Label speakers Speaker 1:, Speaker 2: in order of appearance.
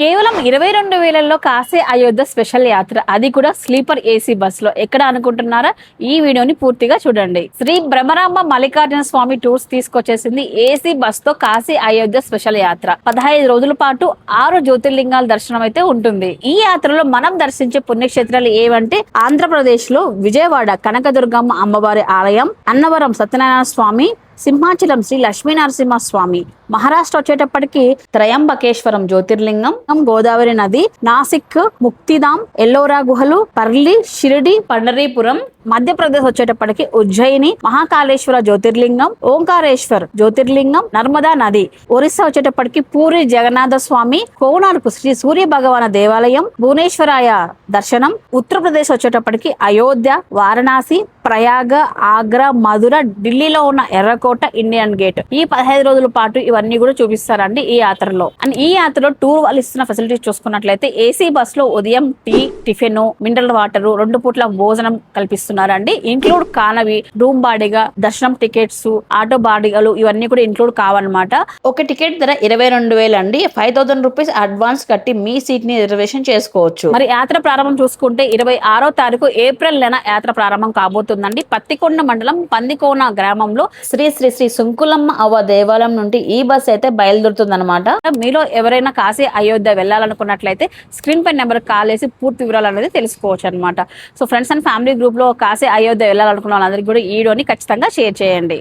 Speaker 1: కేవలం 22,000లో కాశీ అయోధ్య స్పెషల్ యాత్ర, అది కూడా స్లీపర్ ఏసీ బస్ లో. ఎక్కడ అనుకుంటున్నారా? ఈ వీడియోని పూర్తిగా చూడండి. శ్రీ బ్రహ్మరాంబ మల్లికార్జున స్వామి టూర్స్ తీసుకొచ్చేసింది ఏసీ బస్ తో కాశీ అయోధ్య స్పెషల్ యాత్ర. 15 రోజుల పాటు 6 జ్యోతిర్లింగాల దర్శనం అయితే ఉంటుంది. ఈ యాత్రలో మనం దర్శించే పుణ్యక్షేత్రాలు ఏవంటే ఆంధ్రప్రదేశ్ లో విజయవాడ కనకదుర్గమ్మ అమ్మవారి ఆలయం, అన్నవరం సత్యనారాయణ స్వామి, సింహాచలం శ్రీ లక్ష్మీనరసింహ స్వామి, మహారాష్ట్ర వచ్చేటప్పటికి త్రయంబకేశ్వరం జ్యోతిర్లింగం, గోదావరి నది, నాసిక్ ముక్తిధామ్, ఎల్లోరా గుహలు, పర్లి, షిరిడి, పండరీపురం, మధ్యప్రదేశ్ వచ్చేటప్పటికి ఉజ్జయిని, మహాకాళేశ్వర జ్యోతిర్లింగం, ఓంకారేశ్వర్ జ్యోతిర్లింగం, నర్మదా నది, ఒరిస్సా వచ్చేటప్పటికి పూరి జగన్నాథ స్వామి, కోనార్కు శ్రీ సూర్య భగవాన దేవాలయం, భువనేశ్వరాయ దర్శనం, ఉత్తరప్రదేశ్ వచ్చేటప్పటికి అయోధ్య, వారణాసి, ప్రయాగ, ఆగ్రా, మధుర, ఢిల్లీలో ఉన్న ఎర్రకోట, ఇండియన్ గేట్. ఈ 15 రోజుల పాటు ఇవన్నీ కూడా చూపిస్తారండి ఈ యాత్రలో. అండ్ ఈ యాత్రలో టూర్ వాళ్ళు ఇస్తున్న ఫెసిలిటీస్ చూసుకున్నట్లయితే ఏసీ బస్ లో ఉదయం టీ, టిఫిన్, మినరల్ వాటర్, 2 పూట్ల భోజనం కల్పిస్తున్నారండి. ఇంక్లూడ్ కానవి, రూమ్ బాడీగా, దర్శనం టికెట్స్, ఆటో బాడీలు ఇవన్నీ కూడా ఇంక్లూడ్ కావాలన్నమాట. ఒక టికెట్ ధర 22,000 అండి. 5,000 రూపీస్ అడ్వాన్స్ కట్టి మీ సీట్ ని రిజర్వేషన్ చేసుకోవచ్చు. మరి యాత్ర ప్రారంభం చూసుకుంటే 26వ తారీఖు ఏప్రిల్ నెల యాత్ర ప్రారంభం కాబోతుందండి. పత్తికొండ మండలం పందికోన గ్రామంలో శ్రీ శ్రీ శ్రీ సుంకులమ్మ అవ్వ దేవాలయం నుండి ఈ బస్ అయితే బయలుదేరుతుంది అనమాట. మీలో ఎవరైనా కాశీ అయోధ్య వెళ్ళాలనుకున్నట్లయితే స్క్రీన్ పై నెంబర్ కాల్ చేసి పూర్తి వివరాలు అనేది తెలుసుకోవచ్చు అనమాట. So friends and family group లో కాశీ అయోధ్య వెళ్ళాలనుకున్న వాళ్ళందరికీ కూడా ఈ వీడియోని ఖచ్చితంగా షేర్ చేయండి.